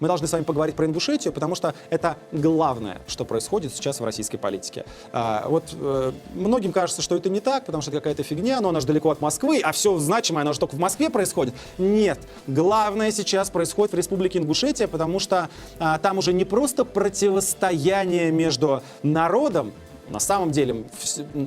мы должны с вами поговорить про Ингушетию, потому что это главное, что происходит сейчас в российской политике. Многим кажется, что это не так, потому что это какая-то фигня, но она же далеко от Москвы, а все значимое, оно же только в Москве происходит. Нет, главное сейчас происходит в Республике Ингушетия, потому что там уже не просто противостояние между народом, на самом деле,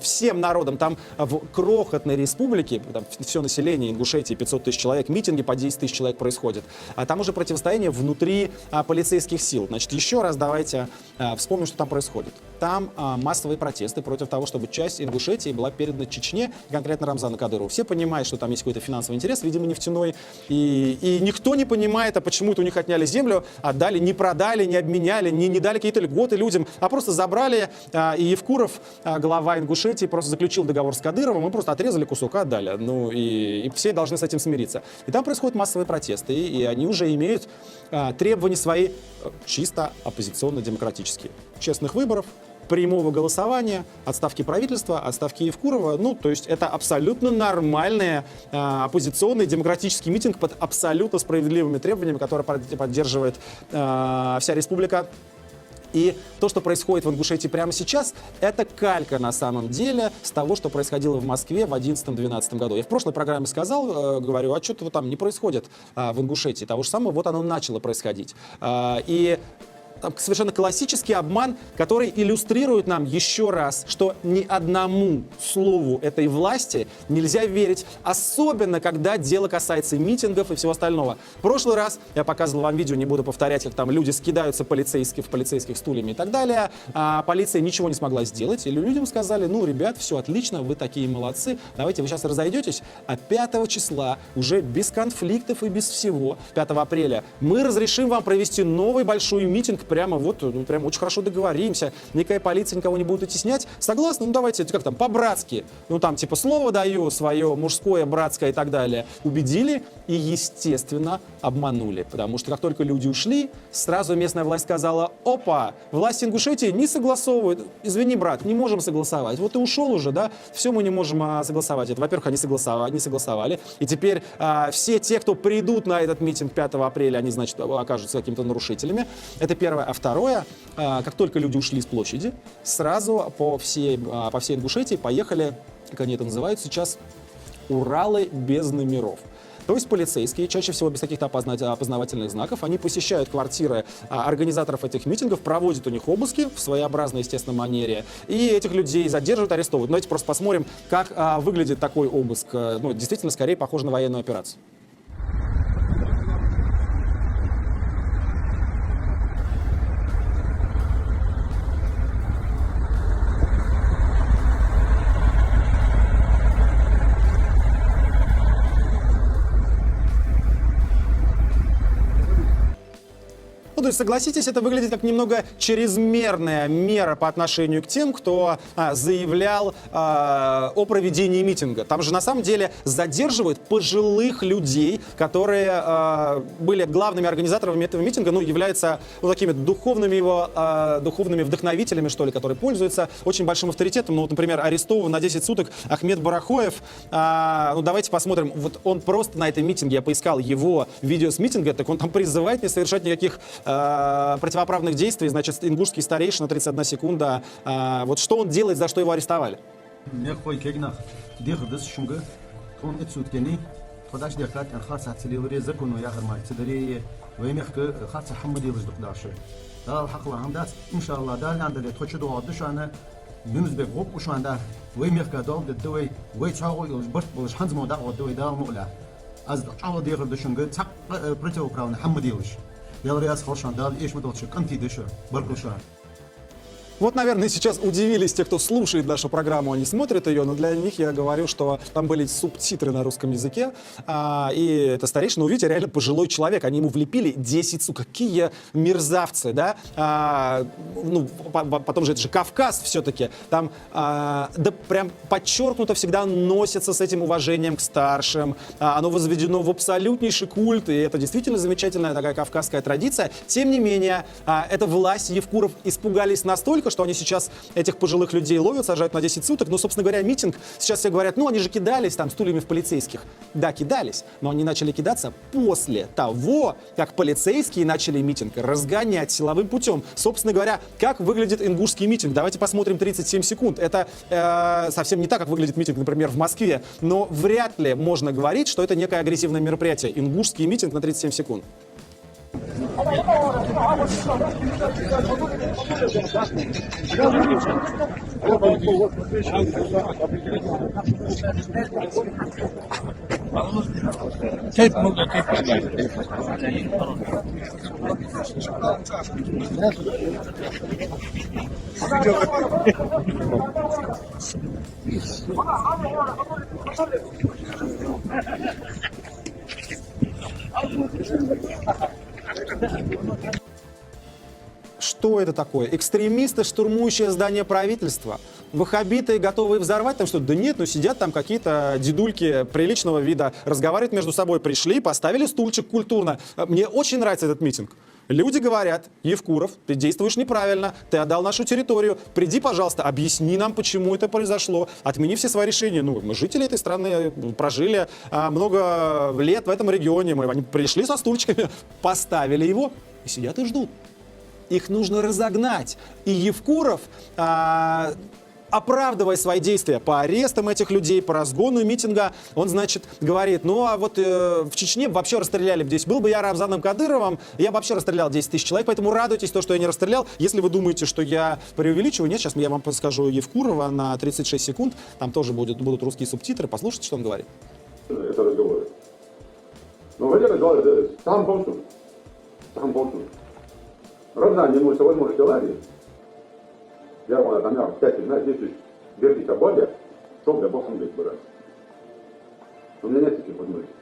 всем народам, там в крохотной республике, там все население Ингушетии, 500 тысяч человек, митинги по 10 тысяч человек происходят, а там уже противостояние внутри полицейских сил. Значит, еще раз давайте вспомним, что там происходит. Там массовые протесты против того, чтобы часть Ингушетии была передана Чечне, конкретно Рамзану Кадырову. Все понимают, что там есть какой-то финансовый интерес, видимо, нефтяной, и никто не понимает, а почему это у них отняли землю, отдали, не продали, не обменяли, не дали какие-то льготы людям, а просто забрали, и Евкуров, глава Ингушетии, просто заключил договор с Кадыровым, мы просто отрезали кусок, отдали. Ну и все должны с этим смириться. И там происходят массовые протесты, и они уже имеют требования свои чисто оппозиционно-демократические. Честных выборов, прямого голосования, отставки правительства, отставки Евкурова. Ну, то есть это абсолютно нормальный оппозиционный демократический митинг под абсолютно справедливыми требованиями, которые поддерживает вся республика. И то, что происходит в Ингушетии прямо сейчас, это калька на самом деле с того, что происходило в Москве в 2011-2012 году. Я в прошлой программе сказал, говорю, а что-то там не происходит в Ингушетии. Того же самого, вот оно начало происходить. И совершенно классический обман, который иллюстрирует нам еще раз, что ни одному слову этой власти нельзя верить, особенно когда дело касается митингов и всего остального. В прошлый раз я показывал вам видео, не буду повторять, как там люди скидаются в полицейских стульями и так далее, а полиция ничего не смогла сделать, и людям сказали, ну, ребят, все отлично, вы такие молодцы, давайте вы сейчас разойдетесь, а 5 числа уже без конфликтов и без всего, 5 апреля, мы разрешим вам провести новый большой митинг прямо вот, ну, прямо очень хорошо договоримся, никакая полиция никого не будет утеснять. Согласны? Ну, давайте, как там, по-братски. Ну, там, типа, слово даю свое, мужское, братское и так далее. Убедили и, естественно, обманули. Потому что как только люди ушли, сразу местная власть сказала, опа, власть Ингушетии не согласовывает. Извини, брат, не можем согласовать. Вот ты ушел уже, да, все мы не можем согласовать. Это, во-первых, они не согласовали. И теперь все те, кто придут на этот митинг 5 апреля, они, значит, окажутся какими-то нарушителями. Это первое. А второе, как только люди ушли с площади, сразу по всей Ингушетии поехали, как они это называют сейчас, Уралы без номеров. То есть полицейские, чаще всего без каких-то опознавательных знаков, они посещают квартиры организаторов этих митингов, проводят у них обыски в своеобразной, естественно, манере, и этих людей задерживают, арестовывают. Давайте просто посмотрим, как выглядит такой обыск. Ну, действительно, скорее похоже на военную операцию. То есть, согласитесь, это выглядит как немного чрезмерная мера по отношению к тем, кто заявлял о проведении митинга. Там же на самом деле задерживают пожилых людей, которые были главными организаторами этого митинга, ну, являются такими духовными вдохновителями, что ли, которые пользуются очень большим авторитетом. Ну, вот, например, арестован на 10 суток Ахмед Барахоев. Ну, давайте посмотрим. Вот он просто на этом митинге, я поискал его видео с митинга, так он там призывает не совершать никаких противоправных действий. Значит, ингушский старейшина, 31 секунда. Вот что он делает, за что его арестовали? Вот, наверное, сейчас удивились те, кто слушает нашу программу, они смотрят ее, но для них я говорю, что там были субтитры на русском языке, и это старейшина, увидите, реально пожилой человек, они ему влепили 10 суток. Какие мерзавцы, да? Ну, потом же это же Кавказ все-таки, там, да прям подчеркнуто всегда носится с этим уважением к старшим, оно возведено в абсолютнейший культ, и это действительно замечательная такая кавказская традиция. Тем не менее, эта власть, Евкуров испугались настолько, что они сейчас этих пожилых людей ловят, сажают на 10 суток. Ну, собственно говоря, митинг, сейчас все говорят, ну, они же кидались там стульями в полицейских. Да, кидались, но они начали кидаться после того, как полицейские начали митинг разгонять силовым путем. Собственно говоря, как выглядит ингушский митинг? Давайте посмотрим 37 секунд. Это совсем не так, как выглядит митинг, например, в Москве, но вряд ли можно говорить, что это некое агрессивное мероприятие. Ингушский митинг на 37 секунд. Что это такое? Экстремисты, штурмующие здание правительства? Ваххабиты, готовые взорвать там что-то? Да нет, ну сидят там какие-то дедульки приличного вида, разговаривают между собой, пришли, поставили стульчик культурно. Мне очень нравится этот митинг. Люди говорят: Евкуров, ты действуешь неправильно, ты отдал нашу территорию, приди, пожалуйста, объясни нам, почему это произошло, отмени все свои решения. Ну, мы жители этой страны, прожили много лет в этом регионе, они пришли со стульчиками, поставили его и сидят и ждут. Их нужно разогнать. И Евкуров, оправдывая свои действия по арестам этих людей, по разгону митинга, он, значит, говорит: ну а вот в Чечне вообще расстреляли бы здесь. Был бы я Рамзаном Кадыровым, я бы вообще расстрелял 10 тысяч человек, поэтому радуйтесь, то, что я не расстрелял. Если вы думаете, что я преувеличиваю, нет, сейчас я вам подскажу Евкурова на 36 секунд, там тоже будут русские субтитры, послушайте, что он говорит. Это разговор. Но в этом разговоре сам полчаса. Равна не может возможность аварии. Я вам там, кстати, знаете, если вернись о Бабе, что для Бога говорит, брат. У меня нет таких возможностей.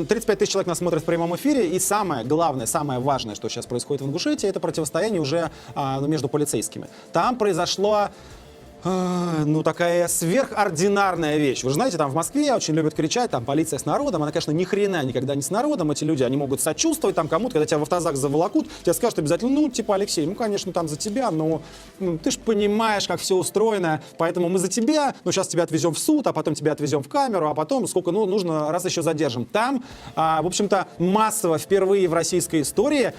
35 тысяч человек нас смотрят в прямом эфире, и самое главное, самое важное, что сейчас происходит в Ингушетии, это противостояние уже между полицейскими. Там произошло такая сверхординарная вещь. Вы же знаете, там в Москве очень любят кричать, там полиция с народом. Она, конечно, ни хрена никогда не с народом. Эти люди, они могут сочувствовать там кому-то, когда тебя в автозак заволокут, тебе скажут обязательно: ну, типа, Алексей, ну, конечно, там за тебя, но ты же понимаешь, как все устроено, поэтому мы за тебя, сейчас тебя отвезем в суд, а потом тебя отвезем в камеру, а потом сколько, нужно, раз еще задержим. Там, в общем-то, массово впервые в российской истории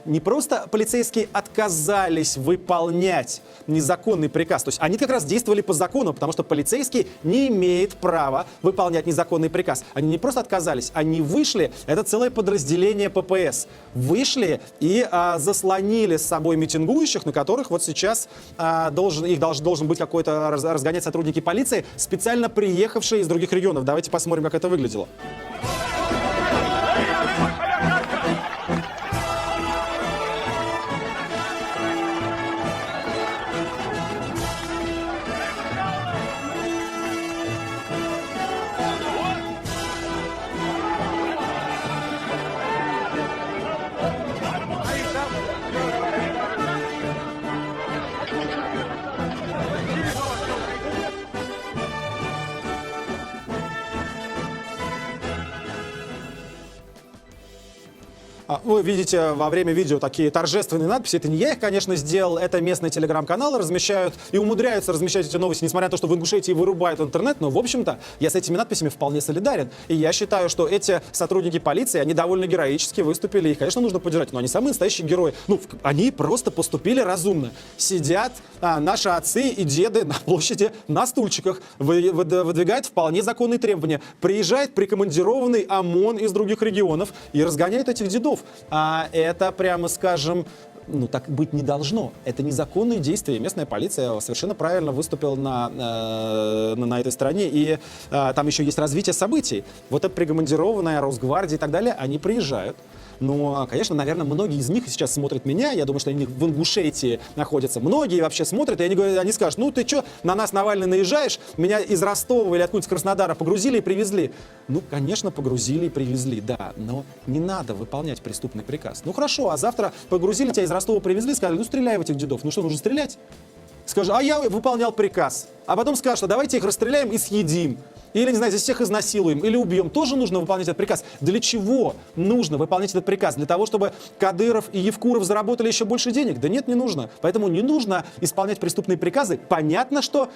не просто полицейские отказались выполнять незаконный приказ, то есть они как раз действовали по закону, потому что полицейский не имеет права выполнять незаконный приказ. Они не просто отказались, они вышли, это целое подразделение ППС, вышли и заслонили с собой митингующих, на которых вот сейчас должен быть какой-то разгонять сотрудники полиции, специально приехавшие из других регионов. Давайте посмотрим, как это выглядело. Вы видите во время видео такие торжественные надписи. Это не я их, конечно, сделал. Это местные телеграм-каналы размещают и умудряются размещать эти новости, несмотря на то, что в Ингушетии вырубают интернет. Но, в общем-то, я с этими надписями вполне солидарен. И я считаю, что эти сотрудники полиции, они довольно героически выступили. Их, конечно, нужно поддержать, но они самые настоящие герои. Они просто поступили разумно. Сидят наши отцы и деды на площади на стульчиках, выдвигают вполне законные требования. Приезжает прикомандированный ОМОН из других регионов и разгоняет этих дедов. Это, прямо скажем, так быть не должно. Это незаконные действия. Местная полиция совершенно правильно выступила на этой стране. И там еще есть развитие событий. Вот эта прикомандированная Росгвардия и так далее, они приезжают. Но, конечно, наверное, многие из них сейчас смотрят меня. Я думаю, что они в Ингушетии находятся. Многие вообще смотрят, и они скажут: ну ты что, на нас, Навальный, наезжаешь? Меня из Ростова или откуда-то из Краснодара погрузили и привезли. Конечно, погрузили и привезли, да. Но не надо выполнять преступный приказ. Хорошо, а завтра погрузили тебя из Ростова, привезли, сказали: стреляй в этих дедов. Что, нужно стрелять? Скажи: а я выполнял приказ. А потом скажут: давайте их расстреляем и съедим. или, не знаю, здесь всех изнасилуем, или убьем, тоже нужно выполнять этот приказ. Для чего нужно выполнять этот приказ? Для того, чтобы Кадыров и Евкуров заработали еще больше денег? Да нет, не нужно. Поэтому не нужно исполнять преступные приказы. Понятно, что,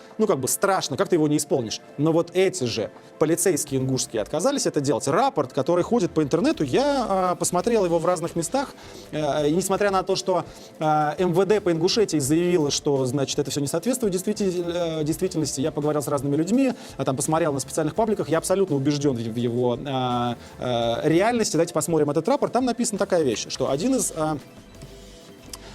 страшно, как ты его не исполнишь. Но вот эти же полицейские ингушские отказались это делать. Рапорт, который ходит по интернету, я посмотрел его в разных местах. И несмотря на то, что МВД по Ингушетии заявило, что, значит, это все не соответствует действительности, я поговорил с разными людьми, там посмотрел на специальных пабликах, я абсолютно убежден в его реальности. Давайте посмотрим этот рапорт. Там написана такая вещь, что один из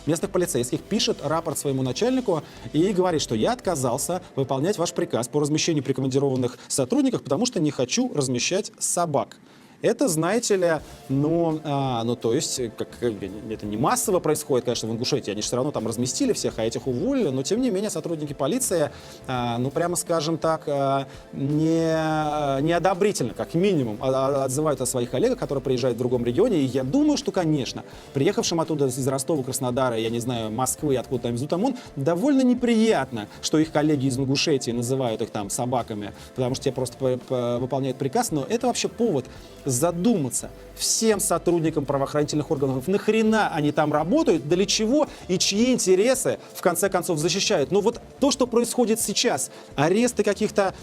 местных полицейских пишет рапорт своему начальнику и говорит, что я отказался выполнять ваш приказ по размещению прикомандированных сотрудников, потому что не хочу размещать собак. Это, знаете ли, то есть, это не массово происходит, конечно, в Ингушетии, они же все равно там разместили всех, а этих уволили, но, тем не менее, сотрудники полиции, прямо скажем так, неодобрительно, как минимум, отзывают о своих коллегах, которые приезжают в другом регионе, и я думаю, что, конечно, приехавшим оттуда из Ростова, Краснодара, я не знаю, Москвы, откуда там из Утамон, довольно неприятно, что их коллеги из Ингушетии называют их там собаками, потому что те просто выполняют приказ, но это вообще повод задуматься всем сотрудникам правоохранительных органов, нахрена они там работают, для чего и чьи интересы в конце концов защищают. Но вот то, что происходит сейчас, аресты каких-то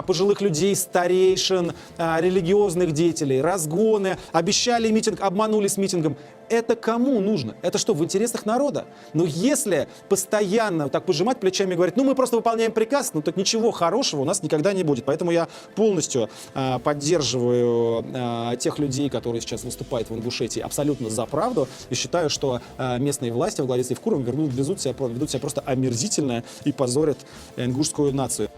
пожилых людей, старейшин, религиозных деятелей, разгоны, обещали митинг, обманули с митингом, это кому нужно? Это что, в интересах народа? Но если постоянно так пожимать плечами и говорить, мы просто выполняем приказ, так ничего хорошего у нас никогда не будет. Поэтому я полностью поддерживаю тех людей, которые сейчас выступают в Ингушетии абсолютно за правду, и считаю, что местные власти во главе с Евкуровым ведут себя просто омерзительно и позорят ингушскую нацию.